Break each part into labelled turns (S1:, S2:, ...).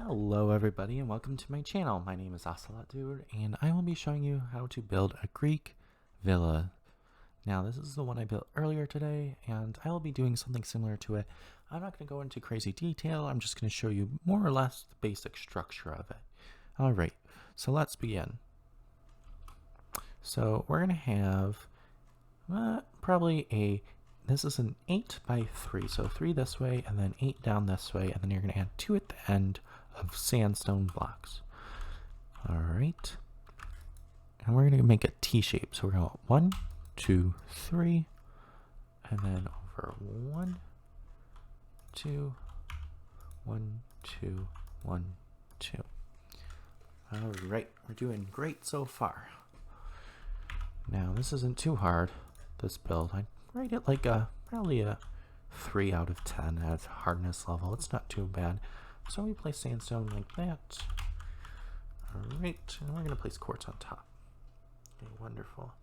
S1: Hello everybody and welcome to my channel. My name is Ocelot Dude and I will be showing you how to build a Greek villa. Now this is the one I built earlier today and I will be doing something similar to it. I'm not going to go into crazy detail, I'm just going to show you more or less the basic structure of it. Alright, so let's begin. So we're going to have this is an 8 by 3, so 3 this way and then 8 down this way, and then you're going to add 2 at the end of sandstone blocks. Alright, and we're going to make a T shape, so we're going to go 1, 2, 3, and then over 1, 2, 1, 2, 1, 2. Alright, we're doing great so far. Now this isn't too hard, this build. I rate it like probably a 3 out of 10 as hardness level. It's not too bad. So we place sandstone like that. Alright, and we're going to place quartz on top. Okay, wonderful.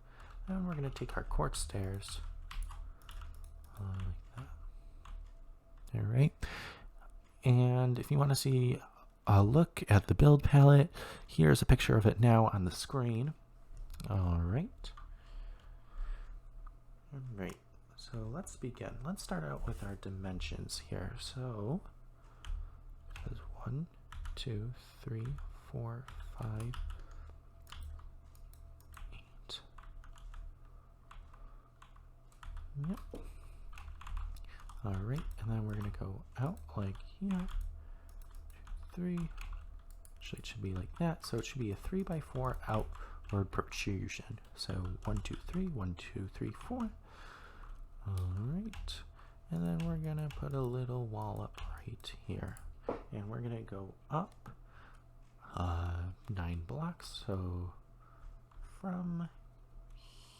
S1: And we're going to take our quartz stairs like that. Alright. And if you want to see a look at the build palette, here's a picture of it now on the screen. Alright. Alright, so let's begin. Let's start out with our dimensions here. So, there's 1, 2, 3, 4, 5, 8. Yep. Alright, and then we're going to go out like here. 3. Actually, it should be like that. So it should be a 3 by 4 outward protrusion. So 1, 2, 3, 1, 2, 3, 4. Alright, and then we're going to put a little wall up right here. And we're going to go up 9 blocks. So from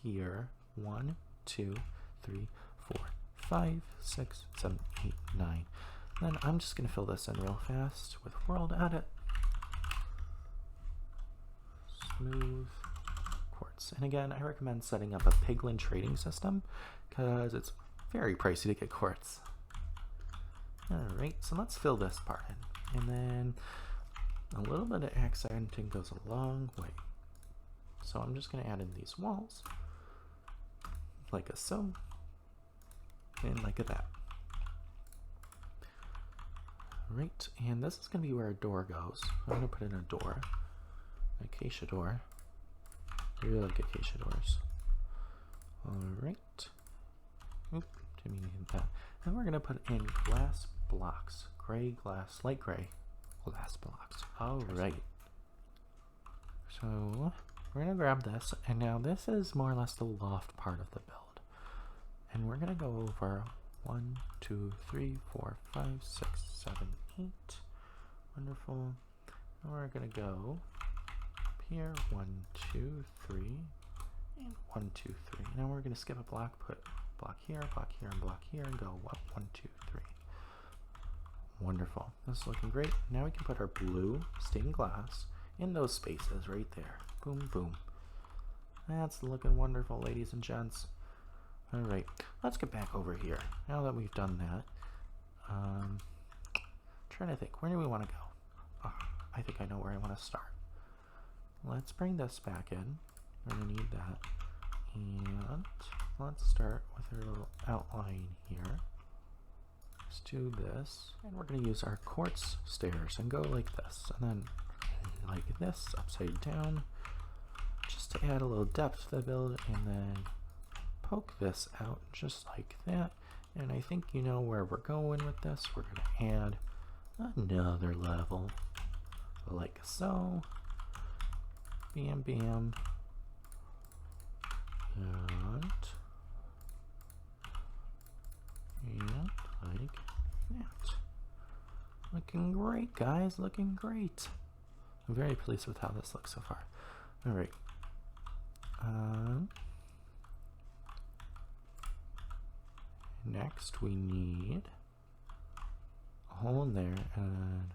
S1: here, 1, 2, 3, 4, 5, 6, 7, 8, 9. Then I'm just going to fill this in real fast with World Edit. Smooth quartz. And again, I recommend setting up a piglin trading system because it's very pricey to get quartz. Alright, so let's fill this part in. And then a little bit of accenting goes a long way. So I'm just going to add in these walls, like a so, and like a that. Alright, and this is going to be where a door goes. I'm going to put in a door, an acacia door. I really like acacia doors. Alright. Oop, didn't mean to hit that. And we're going to put in glass blocks. Gray glass, light gray glass blocks. Alright. So we're going to grab this, and now this is more or less the loft part of the build. And we're going to go over 1, 2, 3, 4, 5, 6, 7, 8. Wonderful. And we're going to go up here, 1, 2, 3, and 1, 2, 3. Now we're going to skip a block, put block here, and block here, and go up 1, 2, 3. Wonderful. This is looking great. Now we can put our blue stained glass in those spaces right there. Boom, boom. That's looking wonderful, ladies and gents. Alright, let's get back over here. Now that we've done that, trying to think, where do we want to go? Oh, I think I know where I want to start. Let's bring this back in. We're going to need that. And let's start with our little outline here. Let's do this. And we're going to use our quartz stairs and go like this. And then like this, upside down. Just to add a little depth to the build. And then poke this out just like that. And I think you know where we're going with this. We're going to add another level. Like so. Bam, bam. And like that. Looking great, guys. Looking great. I'm very pleased with how this looks so far. Alright. Next, we need a hole in there and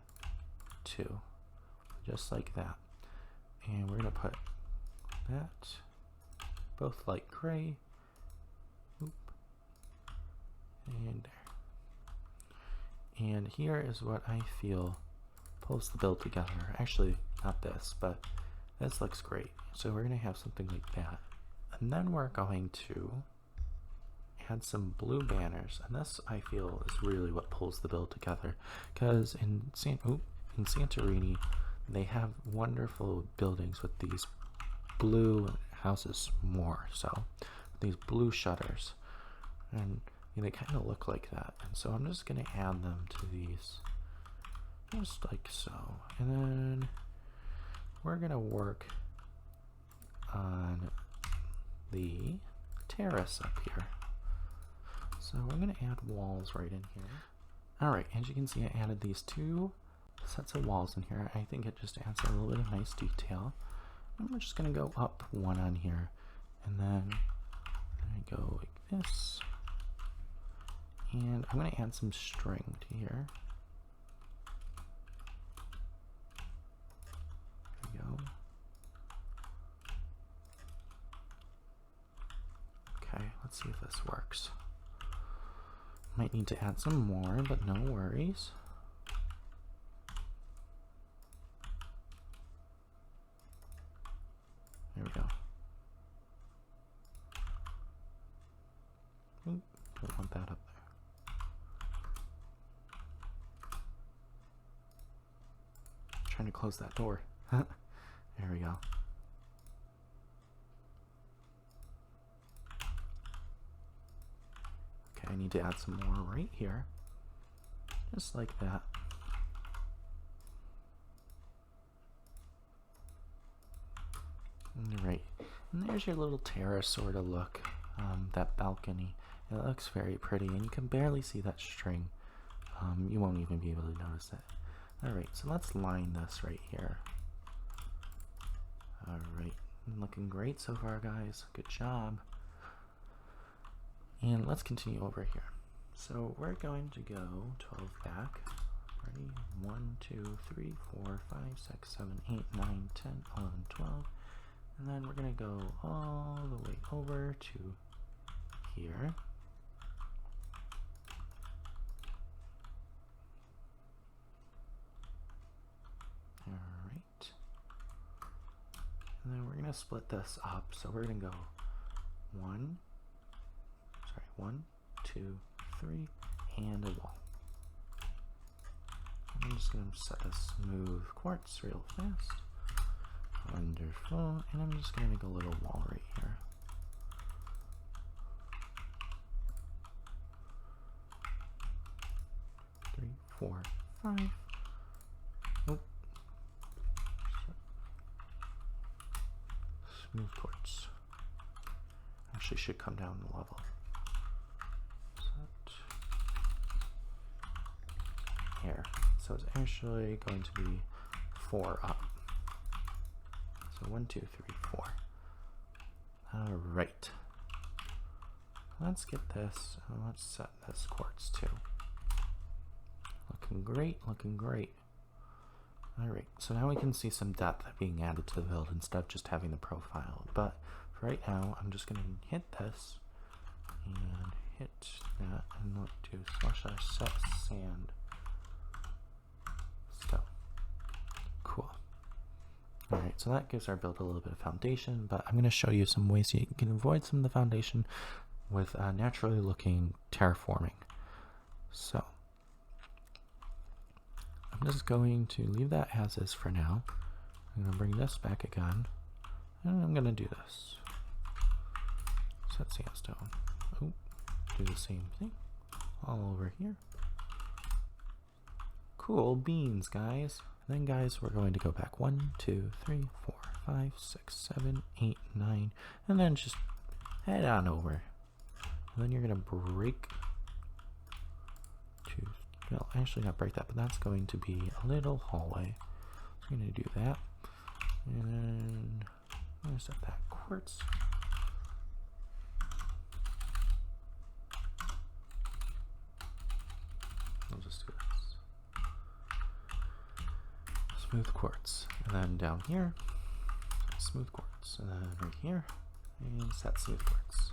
S1: 2. Just like that. And we're going to put that both light gray. Oop. And there. And here is what I feel pulls the build together. Actually, not this, but this looks great. So we're going to have something like that. And then we're going to add some blue banners. And this, I feel, is really what pulls the build together. Because in Santorini, they have wonderful buildings with these blue houses more so. These blue shutters. And they kind of look like that. And so I'm just going to add them to these. Just like so. And then we're going to work on the terrace up here. So we're going to add walls right in here. Alright, as you can see, I added these 2 sets of walls in here. I think it just adds a little bit of nice detail. And we're just going to go up 1 on here. And then I go like this. And I'm going to add some string to here. There we go. Okay, let's see if this works. Might need to add some more, but no worries. There we go. Oop, don't want that up there. Trying to close that door. There we go. Okay, I need to add some more right here. Just like that. Right, and there's your little terrace sort of look, that balcony. It looks very pretty, and you can barely see that string. You won't even be able to notice it. Alright, so let's line this right here. Alright, looking great so far, guys. Good job. And let's continue over here. So we're going to go 12 back. Ready? 1, 2, 3, 4, 5, 6, 7, 8, 9, 10, 11, 12. And then we're going to go all the way over to here. Alright. And then we're going to split this up. So we're going to go 1, 2, 3, and a wall. I'm just going to set a smooth quartz real fast. Wonderful. And I'm just going to make a little wall right here. Three, 4, 5. Oh. Smooth quartz. Actually should come down a level. Here. So it's actually going to be 4 up. So 1, 2, 3, 4. Alright. Let's get this. Let's set this quartz too. Looking great, looking great. Alright, so now we can see some depth being added to the build instead of just having the profile. But for right now, I'm just going to hit this and hit that and what do /set sand. Cool. Alright, so that gives our build a little bit of foundation, but I'm going to show you some ways you can avoid some of the foundation with naturally looking terraforming. So, I'm just going to leave that as is for now. I'm going to bring this back again, and I'm going to do this. Set sandstone. Oh, do the same thing all over here. Cool beans, guys. And then, guys, we're going to go back 1, 2, 3, 4, 5, 6, 7, 8, 9, and then just head on over. And then you're going to break to, well, actually not break that, but that's going to be a little hallway. So I'm going to do that. And then I'm going to set that quartz. I'll just do this. Smooth quartz, and then down here, smooth quartz, and then right here, and set smooth quartz.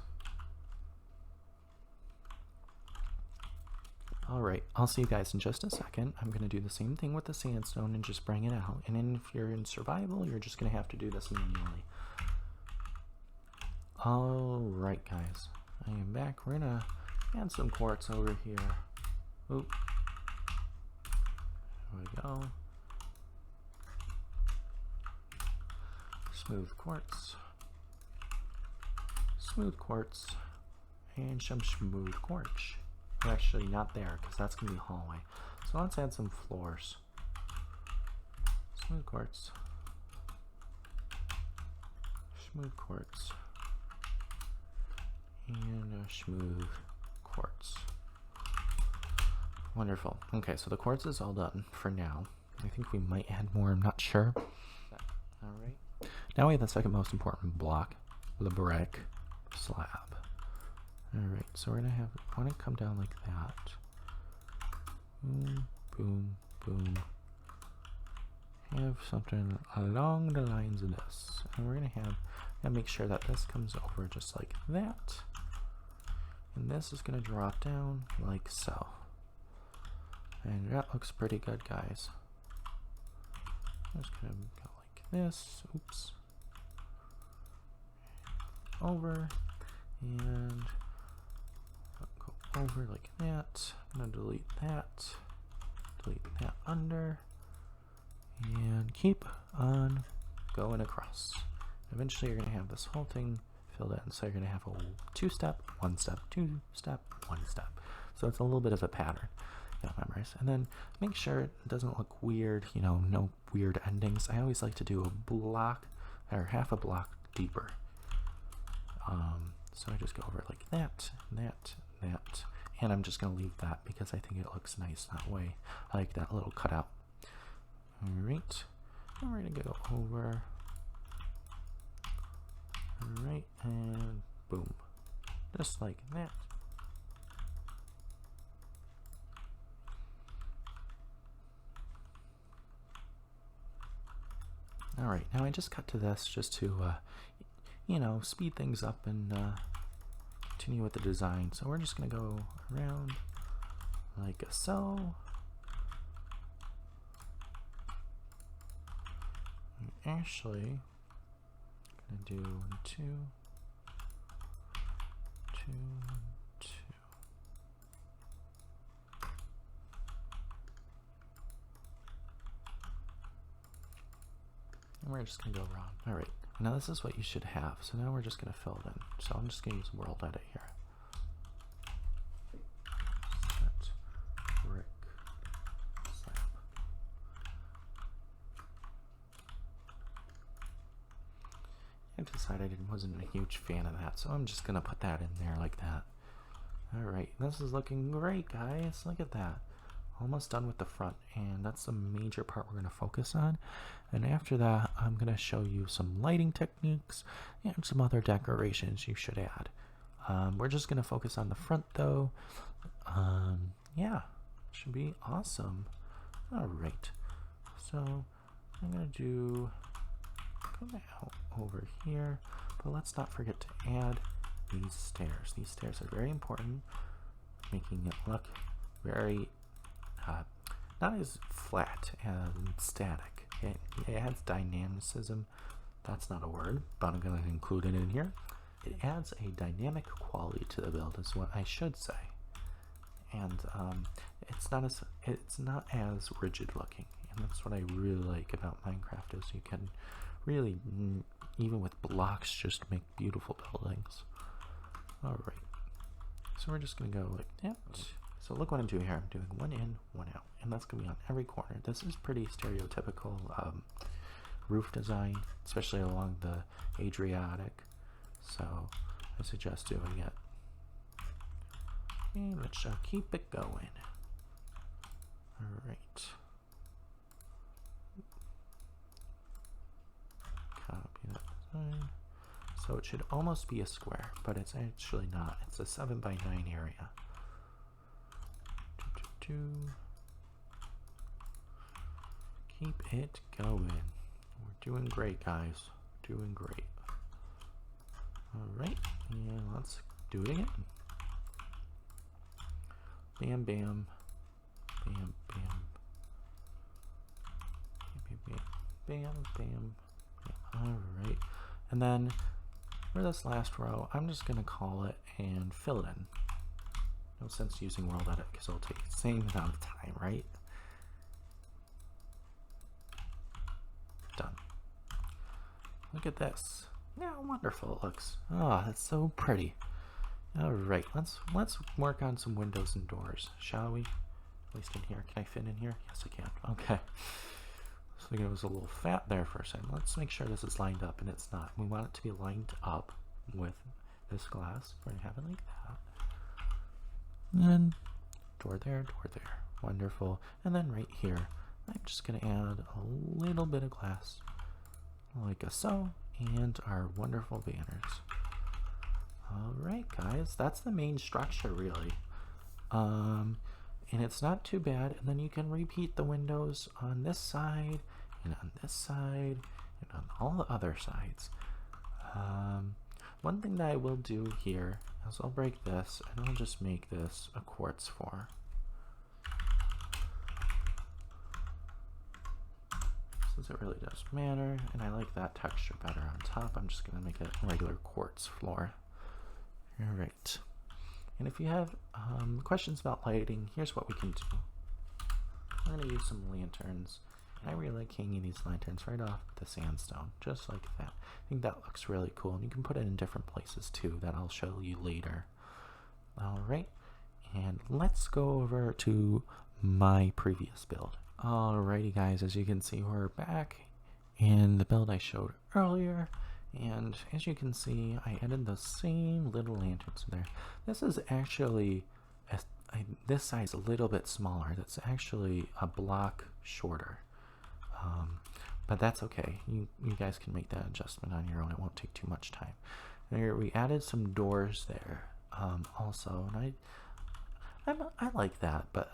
S1: Alright, I'll see you guys in just a second. I'm going to do the same thing with the sandstone and just bring it out. And then if you're in survival, you're just going to have to do this manually. Alright guys, I am back. We're going to add some quartz over here. Oop. There we go. Smooth quartz. Smooth quartz. And some smooth quartz. Actually, not there, because that's going to be hallway. So let's add some floors. Smooth quartz. Smooth quartz. And a smooth quartz. Wonderful. Okay, so the quartz is all done for now. I think we might add more, I'm not sure. Alright. Now we have the second most important block, the brick slab. Alright, so we're going to want to come down like that. Boom, boom, boom. Have something along the lines of this. And we're going to make sure that this comes over just like that. And this is going to drop down like so. And that looks pretty good, guys. I'm just going to go like this. Oops. Over. And go over like that. I'm going to delete that. Delete that under. And keep on going across. Eventually you're going to have this whole thing filled in. So you're going to have a 2-step, 1-step, 2-step, 1-step. So it's a little bit of a pattern. Memorize. And then make sure it doesn't look weird, you know, no weird endings. I always like to do a block or half a block deeper. So I just go over it like that, that, that, and I'm just going to leave that because I think it looks nice that way. I like that little cutout. Alright, and we're going to go over, alright, and boom, just like that. Alright, now I just cut to this just to, you know, speed things up and continue with the design. So we're just going to go around like so. And actually, I'm going to do 1, 2, 2, 2. And we're just going to go around. Alright, now this is what you should have. So now we're just going to fill it in. So I'm just going to use World Edit here. Set brick slab. I decided I wasn't a huge fan of that, so I'm just going to put that in there like that. Alright, this is looking great, guys. Look at that. Almost done with the front, and that's the major part we're going to focus on. And after that, I'm going to show you some lighting techniques and some other decorations you should add. We're just going to focus on the front though. Yeah, should be awesome. Alright, so I'm going to go out over here, but let's not forget to add these stairs. These stairs are very important, making it look very not as flat and static. It adds dynamicism. That's not a word, but I'm going to include it in here. It adds a dynamic quality to the build, is what I should say. And it's not as rigid looking, and that's what I really like about Minecraft. Is you can really, even with blocks, just make beautiful buildings. All right, so we're just going to go like that. So look what I'm doing here. I'm doing 1 in, 1 out, and that's going to be on every corner. This is pretty stereotypical roof design, especially along the Adriatic. So I suggest doing it. And let's keep it going. All right. Copy that design. So it should almost be a square, but it's actually not. It's a 7x9 area. Keep it going. We're doing great, guys. Doing great. Alright, and let's do it again. Bam, bam. Bam, bam. Bam, bam, bam, bam. Alright. And then for this last row, I'm just going to call it and fill it in. No sense using world edit because it'll take the same amount of time, right? Done. Look at this. Yeah, wonderful it looks. Oh, that's so pretty. Alright, let's work on some windows and doors, shall we? At least in here. Can I fit in here? Yes, I can. Okay. So it was a little fat there for a second. Let's make sure this is lined up, and it's not. We want it to be lined up with this glass. We're going to have it like that. And then door there, wonderful. And then right here, I'm just going to add a little bit of glass, like so, and our wonderful banners. Alright guys, that's the main structure really. And it's not too bad, and then you can repeat the windows on this side, and on this side, and on all the other sides. One thing that I will do here is I'll break this, and I'll just make this a quartz floor. Since it really does matter, and I like that texture better on top, I'm just going to make it a regular quartz floor. Alright. And if you have questions about lighting, here's what we can do. I'm going to use some lanterns. And I really like hanging these lanterns right off the sandstone, just like that. I think that looks really cool. And you can put it in different places too, that I'll show you later. Alright, and let's go over to my previous build. Alrighty guys, as you can see, we're back in the build I showed earlier. And as you can see, I added the same little lanterns in there. This is actually, this size a little bit smaller. That's actually a block shorter. But that's okay. You guys can make that adjustment on your own. It won't take too much time. There, we added some doors there also. And I like that, but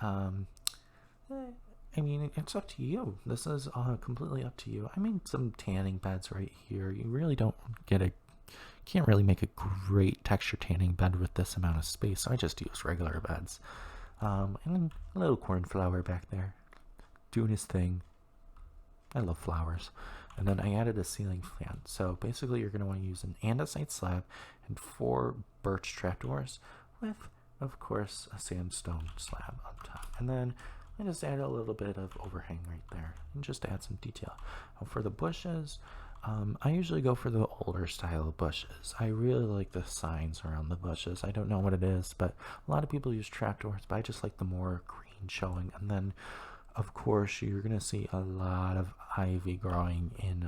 S1: I mean, it's up to you. This is completely up to you. I made some tanning beds right here. You really don't can't really make a great texture tanning bed with this amount of space. So I just use regular beds. And then a little cornflower back there doing his thing. I love flowers. And then I added a ceiling fan. So basically you're going to want to use an andesite slab and 4 birch trapdoors with, of course, a sandstone slab on top. And then I just add a little bit of overhang right there and just add some detail. For the bushes, I usually go for the older style bushes. I really like the signs around the bushes. I don't know what it is, but a lot of people use trapdoors, but I just like the more green showing. And then, of course, you're going to see a lot of ivy growing in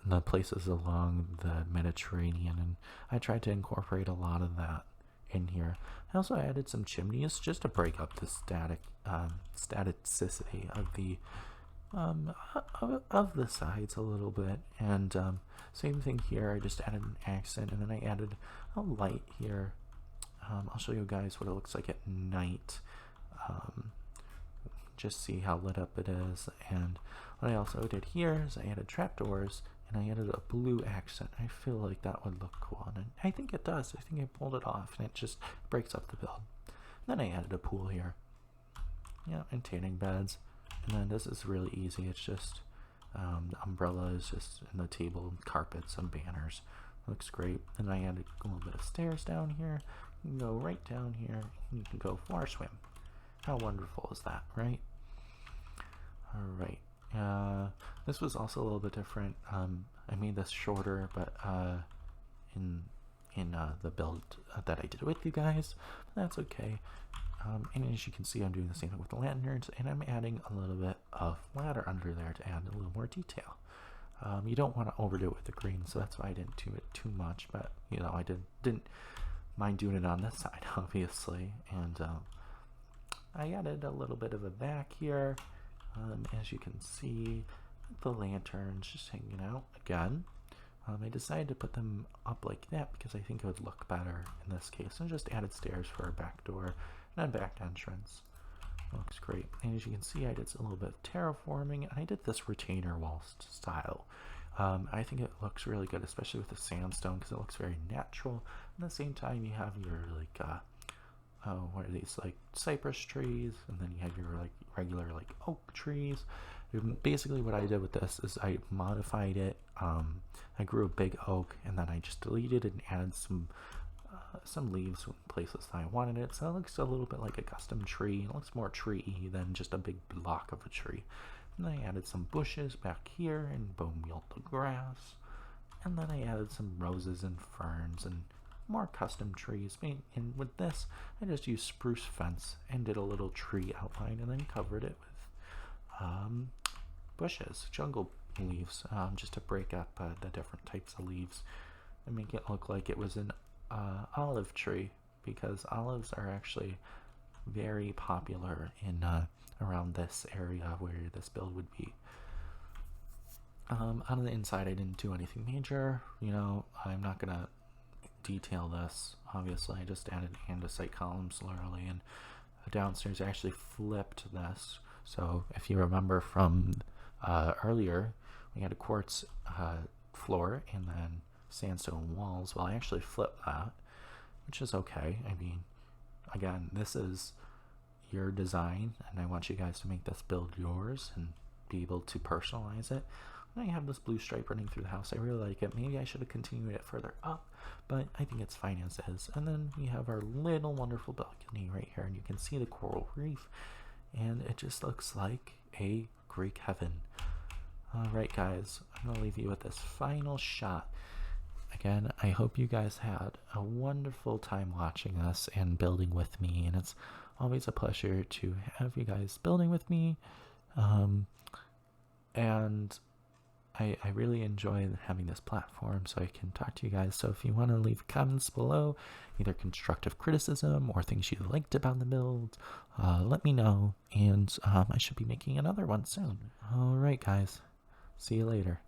S1: the places along the Mediterranean, and I tried to incorporate a lot of that in here. I also added some chimneys just to break up the staticity of the sides a little bit. And same thing here, I just added an accent, and then I added a light here. I'll show you guys what it looks like at night. Just see how lit up it is. And what I also did here is I added trapdoors, and I added a blue accent. I feel like that would look cool, and I think it does. I think I pulled it off, and it just breaks up the build. Then I added a pool here, and tanning beds. And then this is really easy. It's just the umbrella is just in the table, carpets, and banners. Looks great. And I added a little bit of stairs down here. You can go right down here, and you can go floor swim. How wonderful is that, right? All right. This was also a little bit different. I made this shorter, but in the build that I did with you guys, that's okay. And as you can see, I'm doing the same thing with the lanterns, and I'm adding a little bit of ladder under there to add a little more detail. You don't want to overdo it with the green, so that's why I didn't do it too much. But I didn't mind doing it on this side, obviously. And I added a little bit of a back here. As you can see, the lanterns just hanging out again. I decided to put them up like that because I think it would look better in this case, and just added stairs for a back door and a back entrance. Looks great. And as you can see, I did a little bit of terraforming, and I did this retainer wall style. I think it looks really good, especially with the sandstone, because it looks very natural. At the same time, you have your oh, what are these, like cypress trees, and then you have your like regular like oak trees. Basically what I did with this is I modified it. I grew a big oak and then I just deleted it and added some leaves in places that I wanted it, so it looks a little bit like a custom tree. It looks more tree-y than just a big block of a tree. And then I added some bushes back here and bone meal the grass, and then I added some roses and ferns and more custom trees. And with this, I just used spruce fence and did a little tree outline and then covered it with bushes, jungle leaves, just to break up the different types of leaves and make it look like it was an olive tree, because olives are actually very popular in around this area where this build would be. On the inside, I didn't do anything major. I'm not gonna detail this. Obviously, I just added andesite columns literally, and downstairs I actually flipped this. So if you remember from earlier, we had a quartz floor and then sandstone walls. Well, I actually flipped that, which is okay. I mean, again, this is your design, and I want you guys to make this build yours and be able to personalize it. And I have this blue stripe running through the house. I really like it. Maybe I should have continued it further up, but I think it's fine as is. And then we have our little wonderful balcony right here, and you can see the coral reef, and it just looks like a Greek heaven. Alright guys, I'm going to leave you with this final shot. Again, I hope you guys had a wonderful time watching us and building with me, and it's always a pleasure to have you guys building with me. And I really enjoy having this platform so I can talk to you guys. So if you want to leave comments below, either constructive criticism or things you liked about the build, let me know, and I should be making another one soon. Alright guys, see you later.